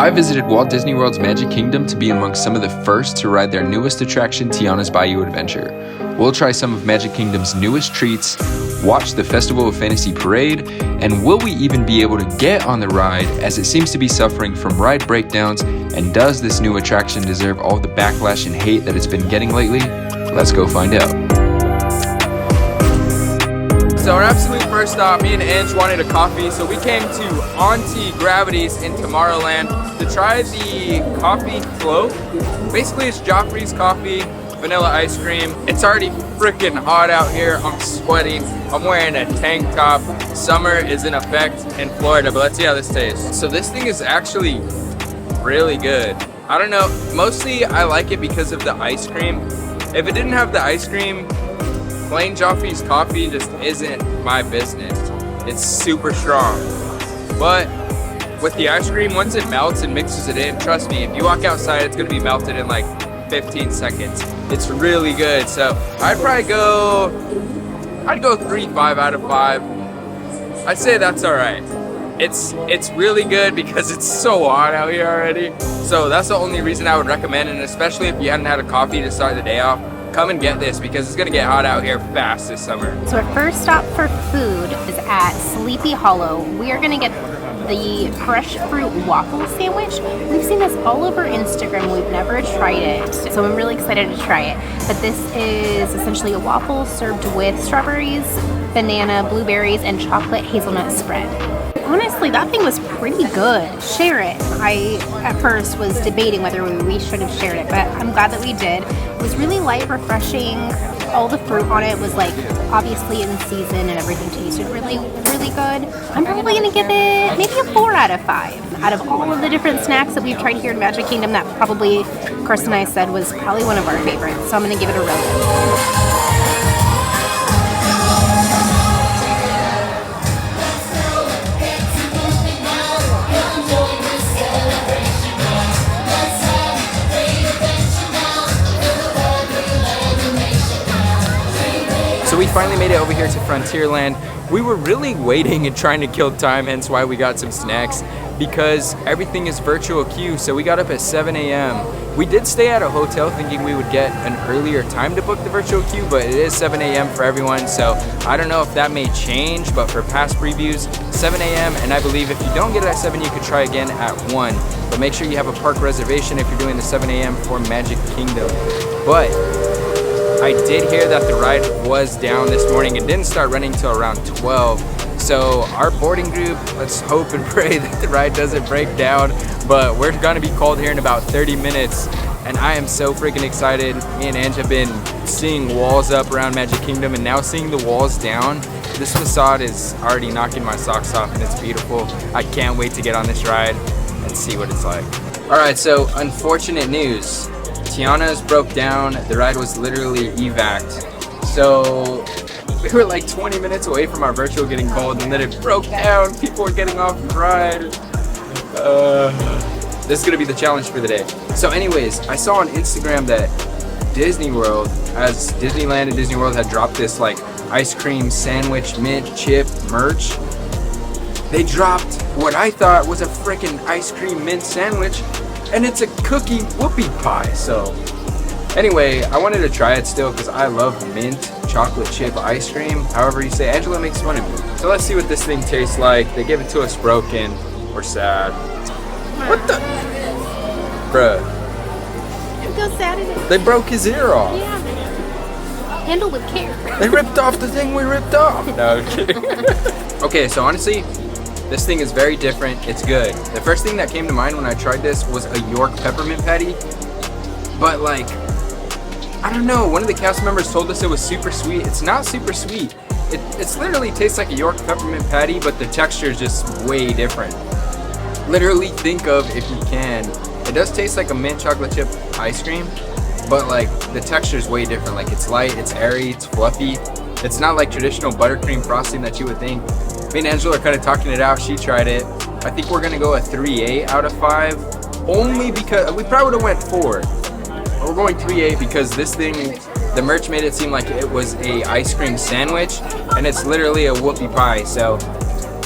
I visited Walt Disney World's Magic Kingdom to be amongst some of the first to ride their newest attraction, Tiana's Bayou Adventure. We'll try some of Magic Kingdom's newest treats, watch the Festival of Fantasy Parade, and will we even be able to get on the ride as it seems to be suffering from ride breakdowns, and does this new attraction deserve all the backlash and hate that it's been getting lately? Let's go find out. So our absolute first stop, me and Ange wanted a coffee, so we came to Auntie Gravity's in Tomorrowland to try the coffee float. Basically it's Joffrey's coffee, vanilla ice cream. It's already freaking hot out here. I'm sweating. I'm wearing a tank top. Summer is in effect in Florida, but let's see how this tastes. So this thing is actually really good. I don't know, mostly I like it because of the ice cream. If it didn't have the ice cream, plain Joffrey's coffee just isn't my business. It's super strong. But with the ice cream, once it melts and mixes it in, trust me, if you walk outside, it's gonna be melted in like 15 seconds. It's really good. So I'd go 3.5 out of 5. I'd say that's all right. It's really good because it's so hot out here already. So that's the only reason I would recommend it, and especially if you hadn't had a coffee to start the day off, come and get this because it's gonna get hot out here fast this summer. So our first stop for food is at Sleepy Hollow. We are gonna get the fresh fruit waffle sandwich. We've seen this all over Instagram. We've never tried it, so I'm really excited to try it. But this is essentially a waffle served with strawberries, banana, blueberries, and chocolate hazelnut spread. Honestly, that thing was pretty good. Share it. I, at first, was debating whether we should have shared it, but I'm glad that we did. It was really light, refreshing. All the fruit on it was like obviously in season and everything tasted really, really good. I'm probably gonna give it maybe a 4 out of 5. Out of all of the different snacks that we've tried here in Magic Kingdom, that probably, Carson and I said, was probably one of our favorites. So I'm gonna give it a really good. So we finally made it over here to Frontierland. We were really waiting and trying to kill time, hence why we got some snacks, because everything is virtual queue, so we got up at 7 a.m. We did stay at a hotel thinking we would get an earlier time to book the virtual queue, but it is 7 a.m. for everyone, so I don't know if that may change, but for past previews, 7 a.m. and I believe if you don't get it at 7, you could try again at 1. But make sure you have a park reservation if you're doing the 7 a.m. for Magic Kingdom. But I did hear that the ride was down this morning. It didn't start running till around 12. So our boarding group, let's hope and pray that the ride doesn't break down. But we're gonna be called here in about 30 minutes. And I am so freaking excited. Me and Ange have been seeing walls up around Magic Kingdom, and now seeing the walls down. This facade is already knocking my socks off, and it's beautiful. I can't wait to get on this ride and see what it's like. All right, so unfortunate news. Tiana's broke down. The ride was literally evac'd. So we were like 20 minutes away from our virtual getting cold, and then it broke down. People were getting off the ride. This is gonna be the challenge for the day. So anyways, I saw on Instagram that Disney World, as Disneyland and Disney World had dropped this like ice cream sandwich mint chip merch. They dropped what I thought was a freaking ice cream mint sandwich, and it's a cookie whoopie pie. So anyway, I wanted to try it still because I love mint chocolate chip ice cream. However you say, Angela makes fun of me. So let's see what this thing tastes like. They gave it to us broken. We're sad. What the? Bruh. Look how sad it is. They broke his ear off. Yeah. Handle with care. They ripped off the thing we ripped off. No, I'm kidding. Okay, so honestly, this thing is very different. It's good. The first thing that came to mind when I tried this was a York peppermint patty. But like, I don't know, one of the cast members told us it was super sweet. It's not super sweet. It's literally tastes like a York peppermint patty, but the texture is just way different. Literally think of, if you can, it does taste like a mint chocolate chip ice cream, but like the texture is way different. Like it's light, it's airy, it's fluffy. It's not like traditional buttercream frosting that you would think. Me and Angela are kind of talking it out. She tried it. I think we're gonna go a 3.8 out of 5, only because we probably would have went 4. But we're going 3.8 because this thing, the merch made it seem like it was a ice cream sandwich, and it's literally a whoopie pie. So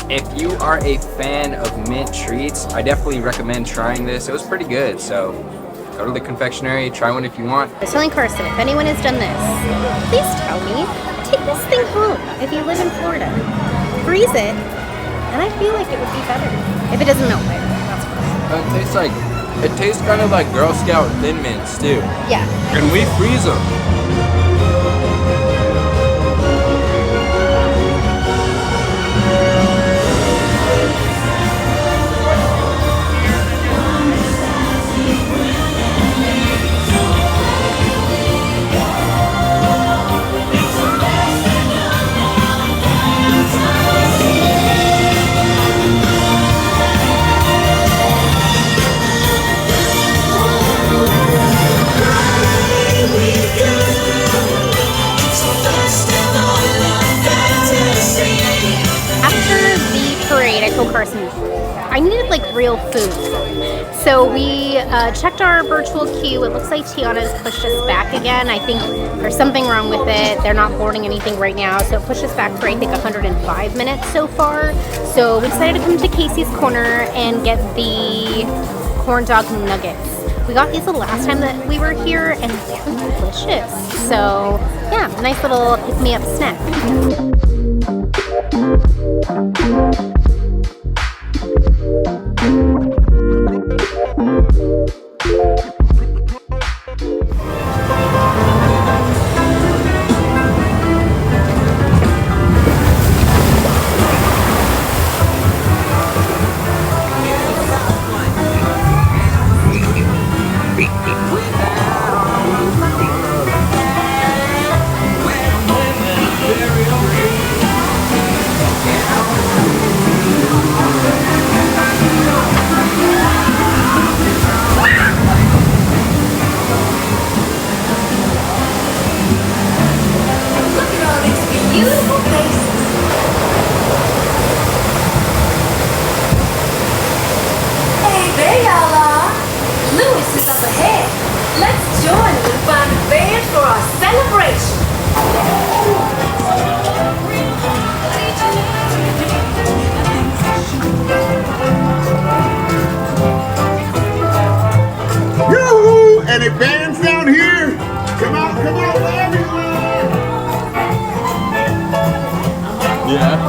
If you are a fan of mint treats, I definitely recommend trying this. It was pretty good, so go to the confectionery, try one if you want. I was telling Carson, if anyone has done this, please tell me. Take this thing home if you live in Florida. Freeze it, and I feel like it would be better. If it doesn't melt later, that's fine. It tastes kind of like Girl Scout Thin Mints too. Yeah. And we freeze them. I told Carson I needed like real food. So we checked our virtual queue. It looks like Tiana's pushed us back again. I think there's something wrong with it. They're not boarding anything right now. So it pushed us back for I think 105 minutes so far. So we decided to come to Casey's Corner and get the corn dog nuggets. We got these the last time that we were here and they're delicious. So yeah, nice little pick-me-up snack. Any bands down here? Come on, everyone! Yeah.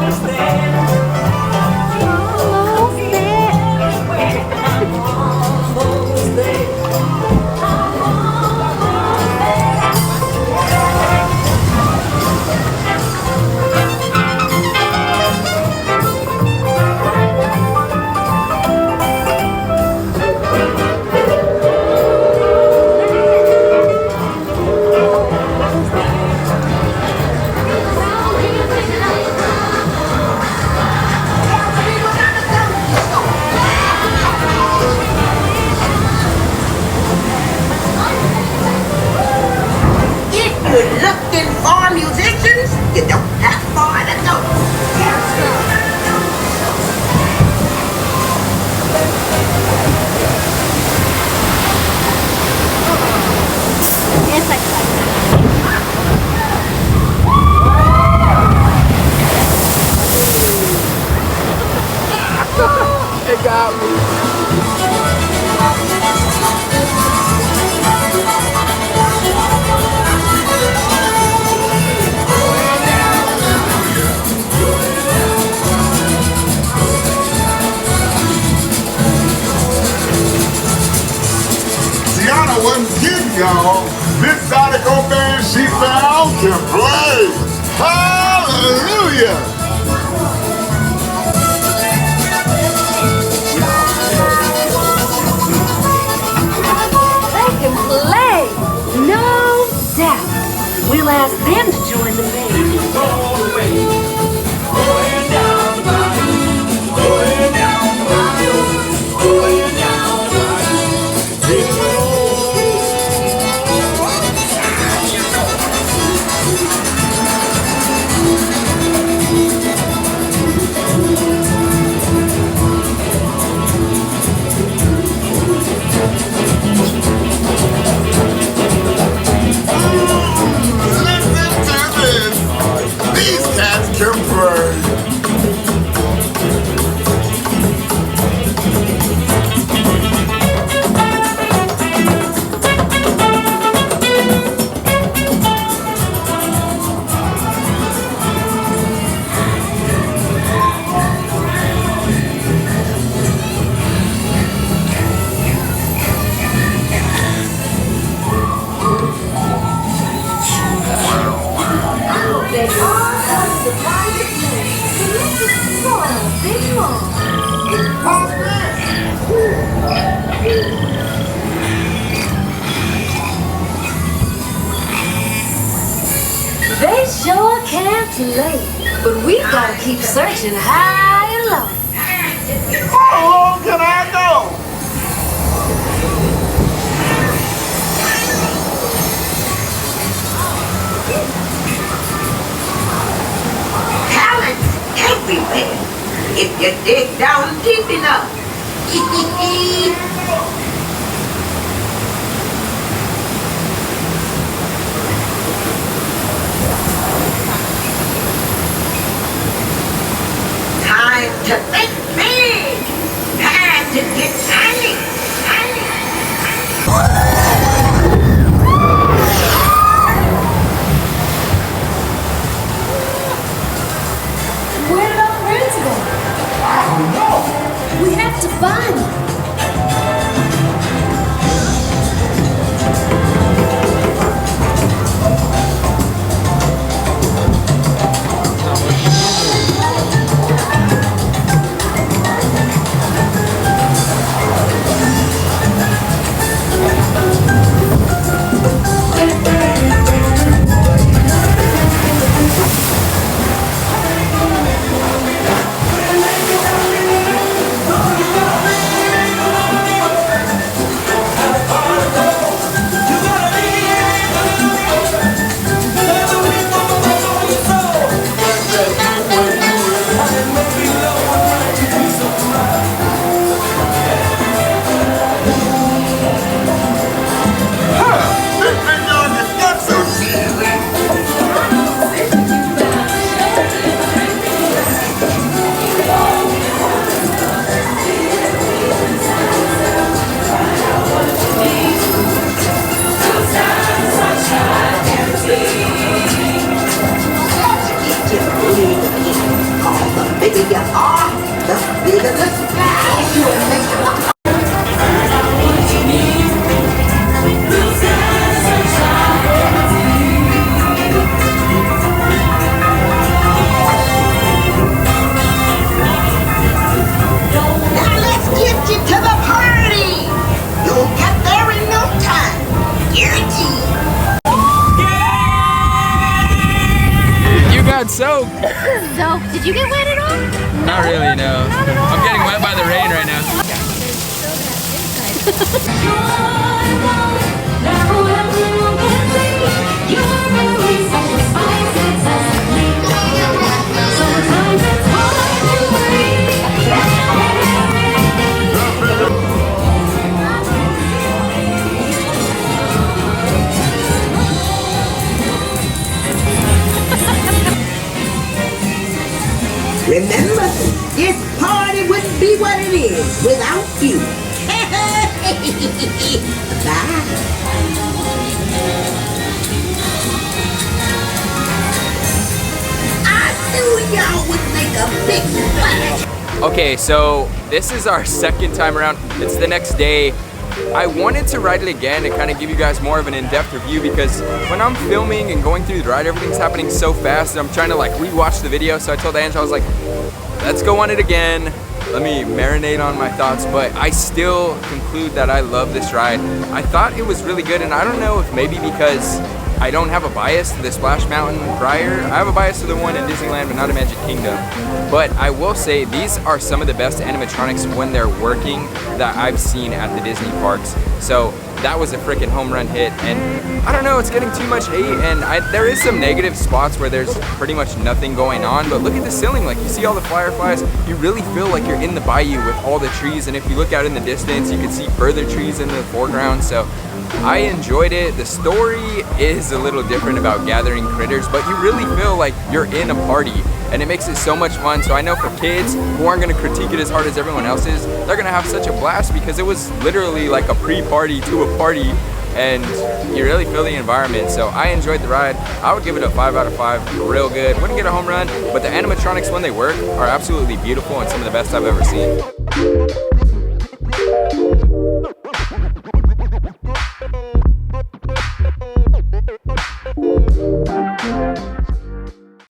It got me. Tiana wasn't kidding, y'all. This Zydeco band she found can play. Hallelujah! No doubt. We'll ask them to join the band. Going down the bayou, going down the bayou, going down the bayou. too late. But we gonna keep searching high and low. How long can I go? Talent everywhere if you dig down deep enough. Time to think big. Time to get tiny. Where did our friends go? I don't know. We have to find them. The bigger you are, the bigger the splash you will make. Now let's get you to the party. You'll get there in no time. Guaranteed. You got soaked. So, did you get wet at all? Not really, no. I'm getting wet by the rain right now. Remember, this party wouldn't be what it is without you. Bye. I knew y'all would make a big splash. Okay, so this is our second time around. It's the next day. I wanted to ride it again and kind of give you guys more of an in-depth review because when I'm filming and going through the ride, everything's happening so fast and I'm trying to like rewatch the video. So I told Angela, I was like, let's go on it again. Let me marinate on my thoughts, but I still conclude that I love this ride. I thought it was really good, and I don't know if maybe because I don't have a bias to the Splash Mountain prior. I have a bias to the one in Disneyland, but not in Magic Kingdom. But I will say these are some of the best animatronics when they're working that I've seen at the Disney parks. So that was a freaking home run hit, and I don't know, it's getting too much hate, and there is some negative spots where there's pretty much nothing going on, but look at the ceiling, like you see all the fireflies, you really feel like you're in the bayou with all the trees, and if you look out in the distance, you can see further trees in the foreground, so I enjoyed it. The story is a little different about gathering critters, but you really feel like you're in a party, and it makes it so much fun. So I know for kids who aren't gonna critique it as hard as everyone else is, they're gonna have such a blast because it was literally like a pre-party to a party, and you really feel the environment. So I enjoyed the ride. I would give it a 5 out of 5, real good. Wouldn't get a home run, but the animatronics when they work are absolutely beautiful and some of the best I've ever seen.